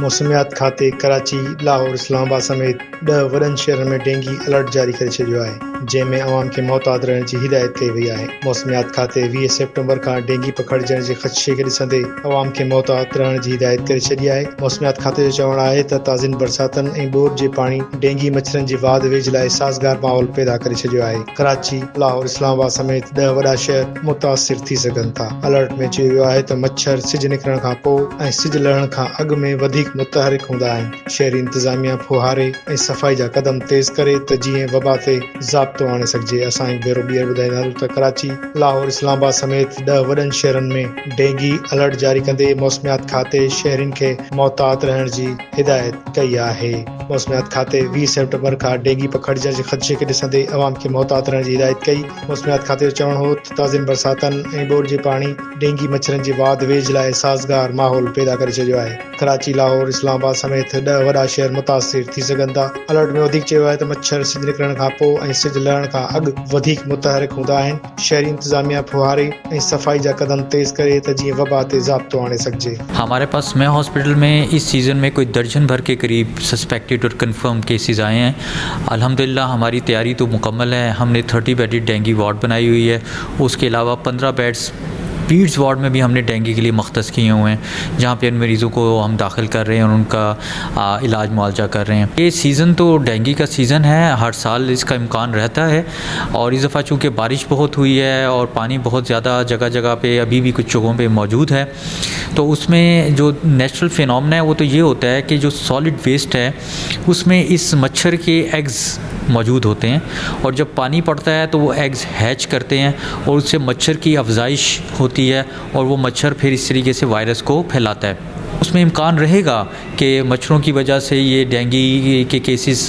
मौसमियात खाते कराची, लाहौर, इस्लामाबाद समेत 10 वॾनि शहरनि में डेंगी अलर्ट जारी करे छॾियो आहे, जंहिंमें अवाम खे मुहतात रहण जी हिदायत कई वई आहे। मौसमियात खाते 20 सेप्टेम्बर खां डेंगी पखिड़िजण जे ख़दशे खे ॾिसंदे अवाम खे मुहतात रहण जी हिदायत करे छॾी आहे। मौसमियात खाते जो चवणु आहे त ताज़िन बरसातनि ऐं ॿोर जे पाणी डेंगी मच्छरनि जी वाध वेझ लाइ साज़गार माहौल पैदा करे छॾियो आहे। कराची, लाहौर, इस्लामाबाद समेत 10 वॾा शहर मुतासिर थी सघनि था। अलर्ट में चयो वियो आहे त मच्छर सिज निकिरण खां पोइ ऐं सिज लहण खां अॻु में वधीक मुतहरिक हूंदा आहिनि। शहरी इंतज़ामिया फुहारे ऐं सफ़ाई जा क़दम तेज़ करे त जीअं वबा ते ज़ाब्तो आणे सघिजे। असांजी ब्यूरो ॿीहर ॿुधाईंदा त कराची, लाहौर, इस्लामाबाद समेत 10 वॾनि शहरनि में डेंगी अलर्ट जारी कंदे मौसमियात खाते शहरियुनि खे मुहतात रहण जी हिदायत कई आहे। मौसमियात खाते 20 सेप्टेम्बर खां डेंगी पखिड़िजण जे ख़दशे खे ॾिसंदे अवाम खे मुहतात रहण जी हिदायत कई। मौसमियात खाते जो चवणु हो त ताज़िन बरसातनि ऐं ॿोर जे पाणी डेंगी मच्छरनि जी वाध वेझ लाइ साज़गार माहौल पैदा करे छॾियो आहे। कराची, लाहौर, इस्लामाबाद समेत 10 वॾा शहर मुतासिर थी सघनि था। अलर्ट में वधीक चयो आहे त मच्छर सिज निकिरण खां पोइ ऐं सिज लहण खां अॻु वधीक मुतहरिक हूंदा आहिनि। शहरी इंतज़ामिया फुहारे ऐं सफ़ाई जा क़दम तेज़ करे त जीअं वबा ते ज़ाब्तो आणे सघिजे। हमारे पास मैं हॉस्पिटल में इस सीज़न में कोई दर्जन भर के करीब सस्पेक्टेड और कंफर्म केसेस आए हैं। अल्हम्दुलिल्लाह हमारी तैयारी तो मुकम्मल है। हमने 30 बेडेड डेंगी वार्ड बनाई हुई है। उसके अलावा 15 बेड्स पीड्स वार्ड में भी हमने डेंगू के लिए मख्तस किए हुए हैं, जहाँ पे इन मरीज़ों को हम दाखिल कर रहे हैं और उनका इलाज मुआवजा कर रहे हैं। ये सीज़न तो डेंगू का सीज़न है, हर साल इसका इम्कान रहता है। और इस दफ़ा चूँकि बारिश बहुत हुई है और पानी बहुत ज़्यादा जगह जगह पे अभी भी कुछ जगहों पे मौजूद है, तो उसमें जो नेचुरल फिनोमेना है वो तो ये होता है कि जो सॉलिड वेस्ट है उसमें इस मच्छर के एग्स मौजूद होते हैं, और जब पानी पड़ता है तो वो एग्स हैच करते हैं और उससे मच्छर की अफजाइश होती है और वो मच्छर फिर इस तरीके से वायरस को फैलाता है। उसमें इम्कान रहेगा कि मच्छरों की वजह से ये डेंगू के केसेस